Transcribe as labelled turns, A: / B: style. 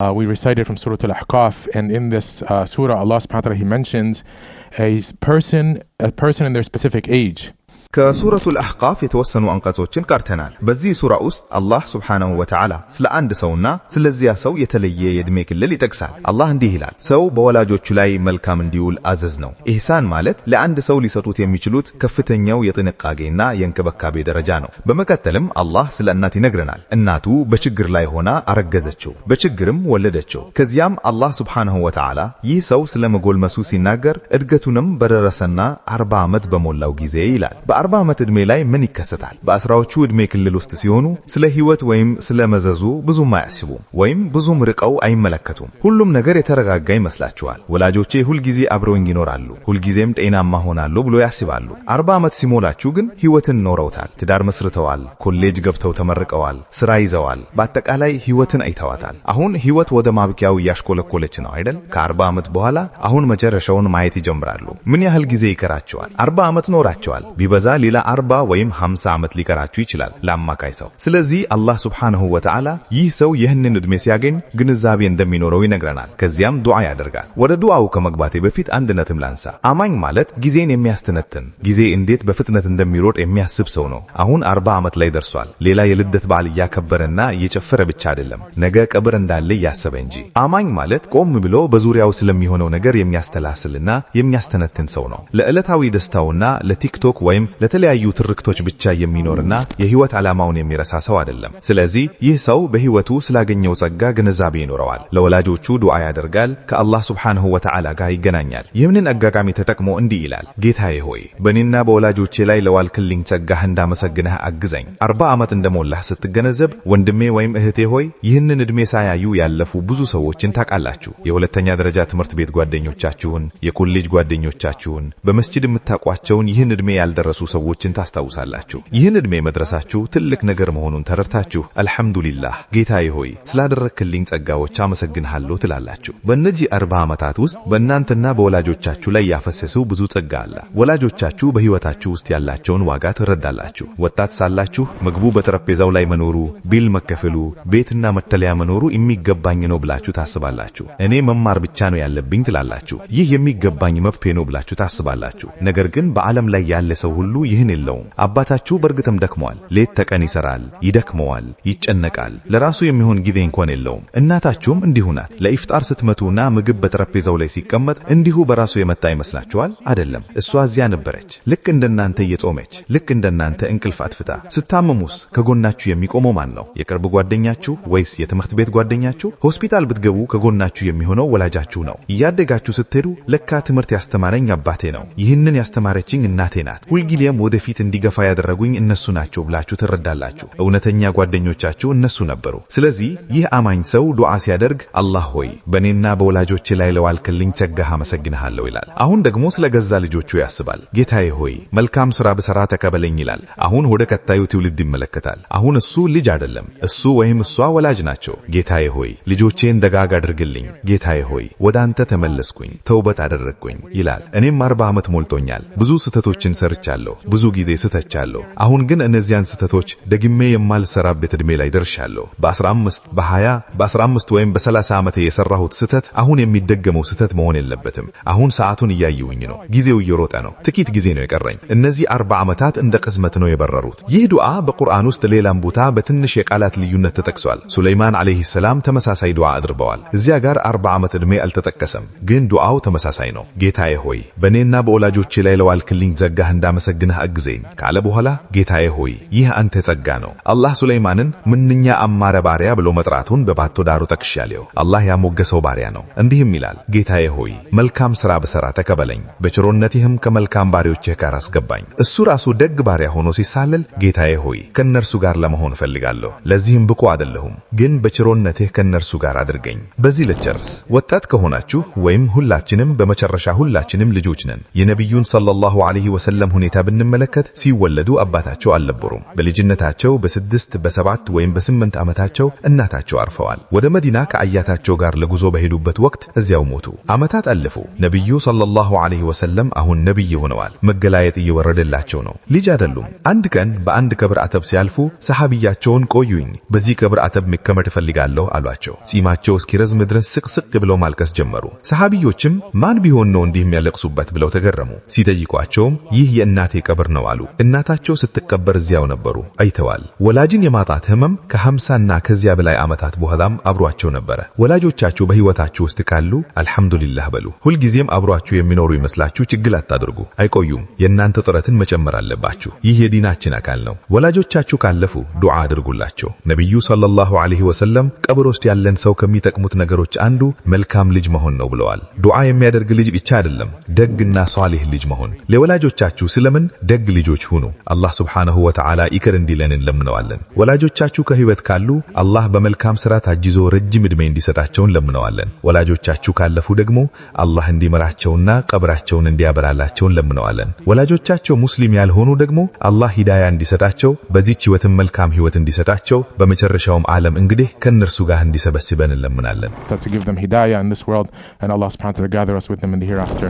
A: We recited from Surah Al-Ahqaf, and in this surah, Allah subhanahu wa ta'ala, He mentions a person in their specific age.
B: ከሱረቱ አልአህቃፍ የተወሰኑ አንቀጾችን ቀርተናል። በዚህ ሱራ ውስጥ አላህ ሱብሓነሁ ወተዓላ ስለ አንድ ሰውና ስለዚያ ሰው የተለየ የዕድሜ ክልል ይጠቅሳል። አላህ እንዲህ ይላል፣ ሰው በወላጆቹ ላይ መልካም እንዲውል አዘዝ ነው። ኢህሳን ማለት ለአንድ ሰው ሊሰጡት የሚችሉት ከፍተኛው የጥንቃቄና የእንክብካቤ ደረጃ ነው። በመቀጠልም አላህ ስለ እናት ይነግረናል። እናቱ በችግር ላይ ሆና አረገዘችው፣ በችግርም ወለደችው። ከዚያም አላህ ሱብሓነሁ ወተዓላ ይህ ሰው ስለ መጎልመሱ ሲናገር እድገቱንም በደረሰና 40 ዓመት በሞላው ጊዜ ይላል። በ40 ዓመት ዕድሜ ላይ ምን ይከሰታል? በአስራዎቹ ዕድሜ ክልል ውስጥ ሲሆኑ ስለ ህይወት ወይም ስለ መዘዙ ብዙም አያስቡም ወይም ብዙም ርቀው አይመለከቱም። ሁሉም ነገር የተረጋጋ ይመስላቸዋል። ወላጆቼ ሁልጊዜ አብረውኝ ይኖራሉ፣ ሁልጊዜም ጤናማ ሆናሉ ብሎ ያስባሉ። 40 ዓመት ሲሞላችሁ ግን ህይወትን ኖረውታል፣ ትዳር መስርተዋል፣ ኮሌጅ ገብተው ተመርቀዋል፣ ስራ ይዘዋል፣ በአጠቃላይ ህይወትን አይተዋታል። አሁን ህይወት ወደ ማብቂያው እያሽቆለቆለች ነው አይደል? ከ40 ዓመት በኋላ አሁን መጨረሻውን ማየት ይጀምራሉ። ምን ያህል ጊዜ ይቀራቸዋል? 40 ዓመት ኖራቸዋል። ቢበዛ ሌላ 40 ወይም 50 ዓመት ሊቀራችሁ ይችላል ለአማካይ ሰው። ስለዚህ አላህ ሱብሓነሁ ወተዓላ ይህ ሰው ይህንን ዕድሜ ሲያገኝ ግንዛቤ እንደሚኖረው ይነግረናል። ከዚያም ዱዓ ያደርጋል። ወደ ዱዓው ከመግባቴ በፊት አንድ ነጥብ ላንሳ። አማኝ ማለት ጊዜን የሚያስተነትን፣ ጊዜ እንዴት በፍጥነት እንደሚሮጥ የሚያስብ ሰው ነው። አሁን 40 ዓመት ላይ ደርሷል። ሌላ የልደት በዓል እያከበረና እየጨፈረ ብቻ አይደለም፣ ነገ ቀብር እንዳለ እያሰበ እንጂ። አማኝ ማለት ቆም ብሎ በዙሪያው ስለሚሆነው ነገር የሚያስተላስልና የሚያስተነትን ሰው ነው። ለዕለታዊ ደስታውና ለቲክቶክ ወይም ለተለያዩ ትርክቶች ብቻ የሚኖርና የህይወት ዓላማውን የሚረሳ ሰው አይደለም። ስለዚህ ይህ ሰው በህይወቱ ስላገኘው ጸጋ ግንዛቤ ይኖረዋል። ለወላጆቹ ዱዓ ያደርጋል፣ ከአላህ ሱብሓነሁ ወተዓላ ጋር ይገናኛል። ይህንን አጋጣሚ ተጠቅሞ እንዲህ ይላል፣ ጌታዬ ሆይ በእኔና በወላጆቼ ላይ ለዋልክልኝ ጸጋህ እንዳመሰግንህ አግዘኝ። 40 ዓመት እንደሞላህ ስትገነዘብ ወንድሜ ወይም እህቴ ሆይ ይህንን ዕድሜ ሳያዩ ያለፉ ብዙ ሰዎችን ታውቃላችሁ። የሁለተኛ ደረጃ ትምህርት ቤት ጓደኞቻችሁን፣ የኮሌጅ ጓደኞቻችሁን፣ በመስጂድ የምታውቋቸውን ይህን ዕድሜ ያልደረሱ ሰዎችን ታስታውሳላችሁ። ይህን ዕድሜ መድረሳችሁ ትልቅ ነገር መሆኑን ተረድታችሁ አልሐምዱሊላህ ጌታዬ ሆይ ስላደረክልኝ ጸጋዎች አመሰግንሃለሁ ትላላችሁ። በእነዚህ 40 ዓመታት ውስጥ በእናንተና በወላጆቻችሁ ላይ ያፈሰሰው ብዙ ጸጋ አለ። ወላጆቻችሁ በህይወታችሁ ውስጥ ያላቸውን ዋጋ ትረዳላችሁ። ወጣት ሳላችሁ ምግቡ በጠረጴዛው ላይ መኖሩ፣ ቢል መከፈሉ፣ ቤትና መጠለያ መኖሩ የሚገባኝ ነው ብላችሁ ታስባላችሁ። እኔ መማር ብቻ ነው ያለብኝ ትላላችሁ። ይህ የሚገባኝ መብቴ ነው ብላችሁ ታስባላችሁ። ነገር ግን በዓለም ላይ ያለ ሰው ሁሉ ይህን የለውም። አባታችሁ በእርግጥም ደክሟል። ሌት ተቀን ይሰራል፣ ይደክመዋል፣ ይጨነቃል። ለራሱ የሚሆን ጊዜ እንኳን የለውም። እናታችሁም እንዲሁ ናት። ለኢፍጣር ስትመጡና ምግብ በጠረጴዛው ላይ ሲቀመጥ እንዲሁ በራሱ የመጣ ይመስላችኋል? አይደለም። እሷ እዚያ ነበረች፣ ልክ እንደናንተ እየጾመች፣ ልክ እንደናንተ እንቅልፍ አጥፍታ። ስታመሙስ ከጎናችሁ የሚቆመው ማን ነው? የቅርብ ጓደኛችሁ ወይስ የትምህርት ቤት ጓደኛችሁ? ሆስፒታል ብትገቡ ከጎናችሁ የሚሆነው ወላጃችሁ ነው። እያደጋችሁ ስትሄዱ ለካ ትምህርት ያስተማረኝ አባቴ ነው፣ ይህንን ያስተማረችኝ እናቴ ናት፣ ሁልጊዜም ወደፊት እንዲገፋ ያደረጉኝ እነሱ ናቸው ብላችሁ ትረዳላችሁ። እውነተኛ ጓደኞቻችሁ እነሱ ነበሩ። ስለዚህ ይህ አማኝ ሰው ዱዓ ሲያደርግ አላህ ሆይ በእኔና በወላጆቼ ላይ ለዋልክልኝ ጸጋህ አመሰግንሃለሁ ይላል። አሁን ደግሞ ስለ ገዛ ልጆቹ ያስባል። ጌታዬ ሆይ መልካም ሥራ ብሠራ ተቀበለኝ ይላል። አሁን ወደ ቀጣዩ ትውልድ ይመለከታል። አሁን እሱ ልጅ አይደለም፣ እሱ ወይም እሷ ወላጅ ናቸው። ጌታዬ ሆይ ልጆቼን ደጋግ አድርግልኝ። ጌታዬ ሆይ ወደ አንተ ተመለስኩኝ፣ ተውበት አደረግኩኝ ይላል። እኔም 40 ዓመት ሞልቶኛል። ብዙ ስህተቶችን ሰርቻለሁ፣ ብዙ ጊዜ ስተቻለሁ። አሁን ግን እነዚያን ስህተቶች ደግሜ የማልሰራበት ዕድሜ ላይ ደርሻለሁ። በ15 በ20 በ15 ወይም በ30 ዓመቴ የሰራሁት ስህተት አሁን የሚደገመው ስህተት መሆን የለበትም። አሁን ሰዓቱን እያየሁኝ ነው፣ ጊዜው እየሮጠ ነው፣ ጥቂት ጊዜ ነው የቀረኝ። እነዚህ 40 ዓመታት እንደ ቅዝመት ነው የበረሩት። ይህ ዱዓ በቁርአን ውስጥ ሌላም ቦታ በትንሽ የቃላት ልዩነት ተጠቅሷል። ሱለይማን አለይሂ ሰላም ተመሳሳይ ዱዓ አድርገዋል። እዚያ ጋር 40 ዓመት ዕድሜ አልተጠቀሰም፣ ግን ዱዓው ተመሳሳይ ነው። ጌታዬ ሆይ በእኔና በወላጆቼ ላይ ለዋልክልኝ ጸጋህ እንዳመሰግንህ አግዘኝ ካለ በኋላ ጌታዬ ሆይ ይህ አንተ ጸጋ ነው። አላህ ሱለይማንን ምንኛ አማረ ባሪያ ብሎ መጥራቱን በባቶ ዳሩ ጠቅሻለሁ። አላህ ያሞገሰው ባሪያ ነው። እንዲህም ይላል፣ ጌታዬ ሆይ መልካም ሥራ ብሠራ ተቀበለኝ፣ በቸርነትህም ከመልካም ባሪያዎችህ ጋር አስገባኝ። እሱ ራሱ ደግ ባሪያ ሆኖ ሲሳለል ጌታዬ ሆይ ከነርሱ ጋር ለመሆን እፈልጋለሁ፣ ለዚህም ብቁ አይደለሁም፣ ግን በቸርነትህ ከነርሱ ጋር አድርገኝ። በዚህ ልጨርስ። ወጣት ከሆናችሁ ወይም ሁላችንም በመጨረሻ ሁላችንም ልጆች ነን። የነቢዩን ሰለላሁ ዐለይሂ ወሰለም ሁኔታ ብንመለከት ሲወለዱ አባታቸው አልነበሩም። በልጅነታቸው በ6 በ7 ወይም በ8 ዓመታቸው እናታቸው አርፈዋል። ወደ መዲና ከአያታቸው ጋር ለጉዞ በሄዱበት ወቅት እዚያው ሞቱ። ዓመታት አለፉ። ነብዩ ሰለላሁ ዐለይሂ ወሰለም አሁን ነብይ ሆነዋል። መገላየት እየወረደላቸው ነው። ልጅ አይደሉም። አንድ ቀን በአንድ ቀብር አተብ ሲያልፉ ሰሃቢያቸውን ቆዩኝ፣ በዚህ ቀብር አተብ መከመር እፈልጋለሁ አሏቸው። ጺማቸው እስኪረዝም ድረስ ስቅስቅ ብለው ማልቀስ ጀመሩ። ሰሃቢዮችም ማን ቢሆን ነው እንዲህ የሚያለቅሱበት ብለው ተገረሙ። ሲጠይቋቸውም ይህ የእናቴ ቀብር ነው አሉ። እናታቸው ስትቀበር እዚያው ነበሩ፣ አይተዋል። ወላጅን የማጣት ህመም ከ50ና ከዚያ በላይ ዓመታት በኋላም አብሯቸው ነበረ። ወላጆቻችሁ በህይወታችሁ ውስጥ ካሉ አልሐምዱሊላህ በሉ። ሁልጊዜም አብሯችሁ የሚኖሩ ይመስላችሁ ችግር አታድርጉ። አይቆዩም። የእናንተ ጥረትን መጨመር አለባችሁ። ይህ የዲናችን አካል ነው። ወላጆቻችሁ ካለፉ ዱዓ አድርጉላቸው። ነብዩ ሰለላሁ ዐለይሂ ወሰለም ቀብር ውስጥ ያለን ሰው ከሚጠቅሙት ነገሮች አንዱ መልካም ልጅ መሆን ነው ብለዋል። ዱዓ የሚያደርግ ልጅ ብቻ አይደለም፣ ደግና ሷሊህ ልጅ መሆን። ለወላጆቻችሁ ስለምን ደግ ልጆች ሁኑ። አላህ ሱብሓነሁ ወተዓላ ይቅር እንዲለን እንለምነዋለን። ወላጆቻችሁ ከህይወት ካሉ አላህ በመልካም ሥራ ታጅዞ ረጅም ዕድሜ እንዲሰጣቸው እንለምነዋለን። ወላጆቻችሁ ካለፉ ደግሞ አላህ እንዲመራቸውና ቀብራቸውን እንዲያበራላቸው እንለምነዋለን። ወላጆቻቸው ሙስሊም ያልሆኑ ደግሞ አላህ ሂዳያ እንዲሰጣቸው በዚህች ህይወትም መልካም ህይወት እንዲሰጣቸው በመጨረሻውም ዓለም እንግዲህ ከነርሱ ጋር እንዲሰበስበን እንለምናለን።
A: To give them hidayah in this world and Allah subhanahu wa ta'ala gather us with them in the hereafter.